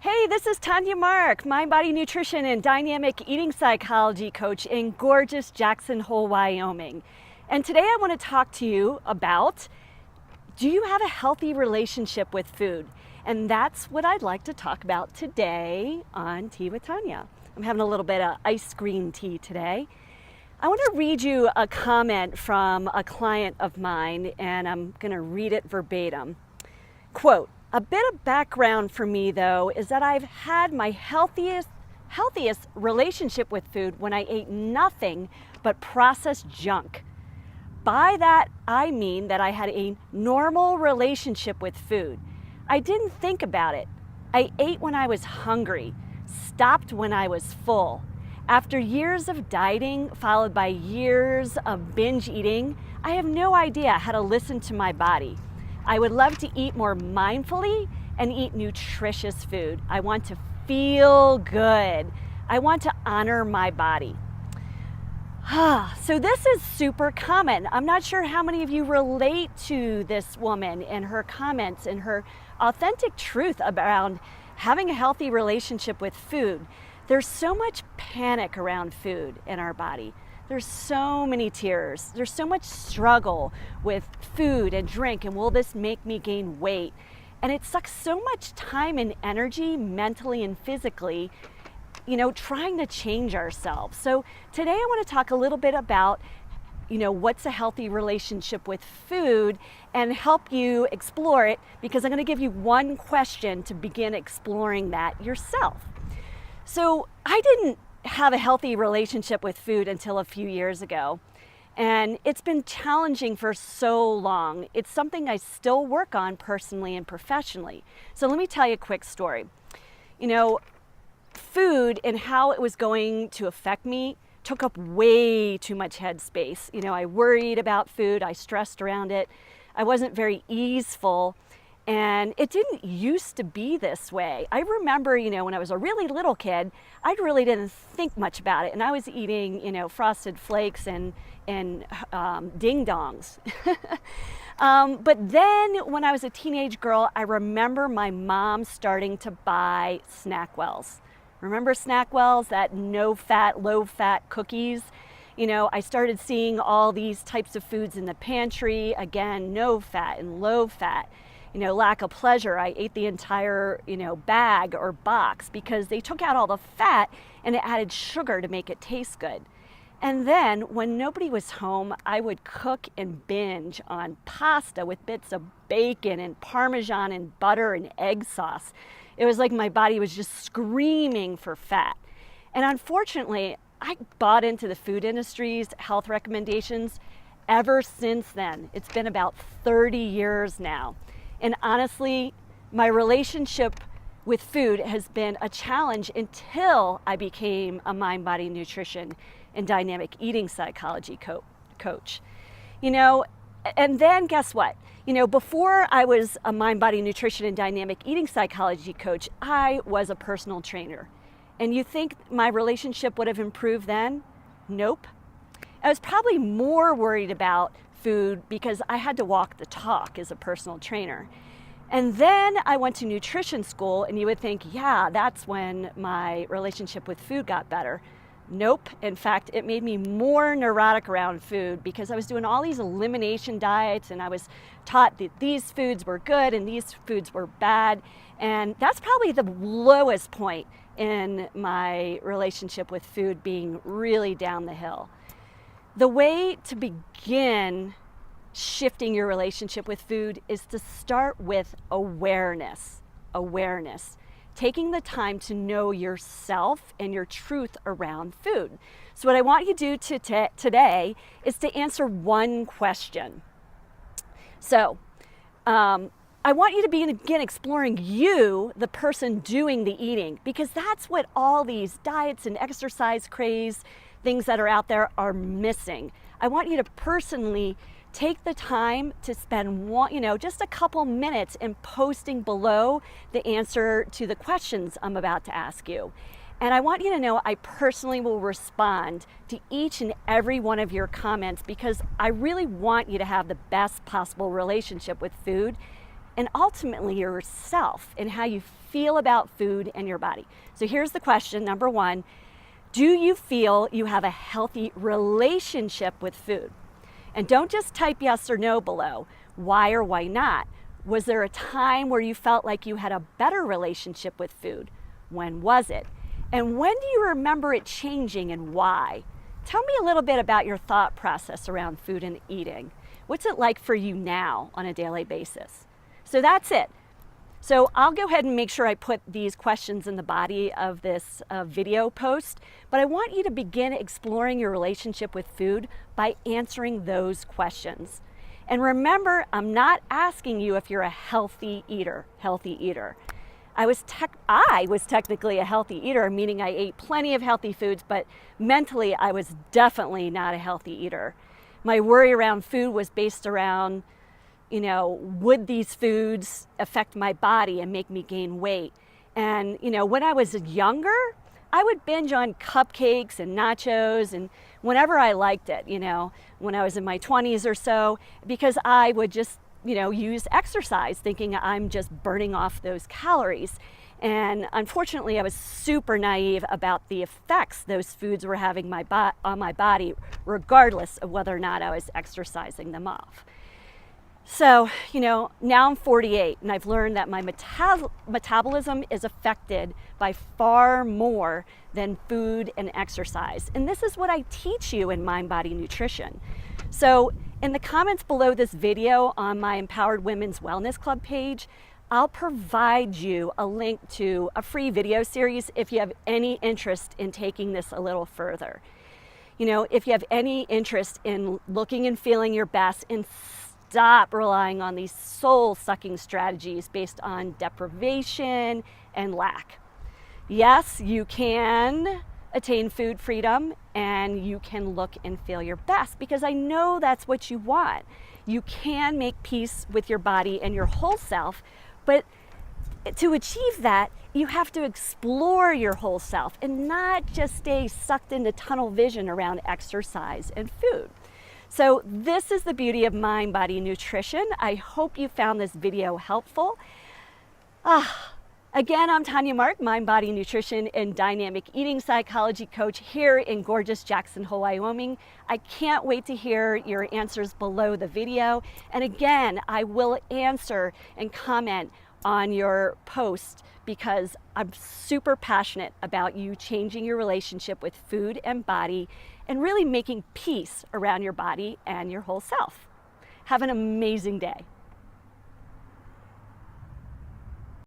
Hey, this is Tanya Mark, mind body nutrition and dynamic eating psychology coach in gorgeous Jackson Hole, Wyoming. And today I want to talk to you about, do you have a healthy relationship with food? And that's what I'd like to talk about today on Tea with Tanya. I'm having a little bit of ice green tea today. I want to read you a comment from a client of mine, and I'm going to read it verbatim. Quote, "A bit of background for me, though, is that I've had my healthiest relationship with food when I ate nothing but processed junk. By that, I mean that I had a normal relationship with food. I didn't think about it. I ate when I was hungry, stopped when I was full. After years of dieting, followed by years of binge eating, I have no idea how to listen to my body. I would love to eat more mindfully and eat nutritious food. I want to feel good. I want to honor my body." So this is super common. I'm not sure how many of you relate to this woman and her comments and her authentic truth around having a healthy relationship with food. There's so much panic around food in our body. There's so many tears. There's so much struggle with food and drink, and will this make me gain weight? And it sucks so much time and energy, mentally and physically, trying to change ourselves. So today I want to talk a little bit about, what's a healthy relationship with food and help you explore it, because I'm going to give you one question to begin exploring that yourself. So I didn't have a healthy relationship with food until a few years ago. And it's been challenging for so long. It's something I still work on personally and professionally. So let me tell you a quick story. Food and how it was going to affect me took up way too much headspace. I worried about food, I stressed around it. I wasn't very easeful. And it didn't used to be this way. I remember, when I was a really little kid, I really didn't think much about it. And I was eating, Frosted Flakes and ding dongs. But then when I was a teenage girl, I remember my mom starting to buy Snackwells. Remember Snackwells, that no-fat, low-fat cookies? I started seeing all these types of foods in the pantry. Again, no fat and low fat. Lack of pleasure. I ate the entire, bag or box because they took out all the fat and it added sugar to make it taste good. And then when nobody was home, I would cook and binge on pasta with bits of bacon and Parmesan and butter and egg sauce. It was like my body was just screaming for fat. And unfortunately, I bought into the food industry's health recommendations ever since then. It's been about 30 years now. And honestly, my relationship with food has been a challenge until I became a mind body nutrition and dynamic eating psychology coach. And then guess what? Before I was a mind body nutrition and dynamic eating psychology coach, I was a personal trainer. And you think my relationship would have improved then? Nope. I was probably more worried about food because I had to walk the talk as a personal trainer. And then I went to nutrition school, and you would think, yeah, that's when my relationship with food got better. Nope. In fact, it made me more neurotic around food because I was doing all these elimination diets, and I was taught that these foods were good and these foods were bad. And that's probably the lowest point in my relationship with food, being really down the hill. The way to begin shifting your relationship with food is to start with awareness. Taking the time to know yourself and your truth around food. So what I want you to do today is to answer one question. So I want you to begin exploring you, the person doing the eating, because that's what all these diets and exercise craze things that are out there are missing. I want you to personally take the time to spend just a couple minutes in posting below the answer to the questions I'm about to ask you. And I want you to know I personally will respond to each and every one of your comments because I really want you to have the best possible relationship with food and ultimately yourself and how you feel about food and your body. So here's the question, number one. Do you feel you have a healthy relationship with food? And don't just type yes or no below. Why or why not? Was there a time where you felt like you had a better relationship with food? When was it? And when do you remember it changing and why? Tell me a little bit about your thought process around food and eating. What's it like for you now on a daily basis? So that's it. So I'll go ahead and make sure I put these questions in the body of this video post, but I want you to begin exploring your relationship with food by answering those questions. And remember, I'm not asking you if you're a healthy eater. I was technically a healthy eater, meaning I ate plenty of healthy foods, but mentally I was definitely not a healthy eater. My worry around food was based around, would these foods affect my body and make me gain weight? And, when I was younger, I would binge on cupcakes and nachos and whenever I liked it, when I was in my 20s or so, because I would just, use exercise thinking I'm just burning off those calories. And unfortunately, I was super naive about the effects those foods were having on my body, regardless of whether or not I was exercising them off. So, now I'm 48 and I've learned that my metabolism is affected by far more than food and exercise. And this is what I teach you in Mind Body Nutrition. So in the comments below this video on my Empowered Women's Wellness Club page, I'll provide you a link to a free video series if you have any interest in taking this a little further. If you have any interest in looking and feeling your best and stop relying on these soul-sucking strategies based on deprivation and lack. Yes, you can attain food freedom and you can look and feel your best because I know that's what you want. You can make peace with your body and your whole self, but to achieve that, you have to explore your whole self and not just stay sucked into tunnel vision around exercise and food. So this is the beauty of Mind Body Nutrition. I hope you found this video helpful. Again, I'm Tanya Mark, Mind Body Nutrition and Dynamic Eating Psychology Coach here in gorgeous Jackson Hole, Wyoming. I can't wait to hear your answers below the video. And again, I will answer and comment on your post because I'm super passionate about you changing your relationship with food and body and really making peace around your body and your whole self. Have an amazing day.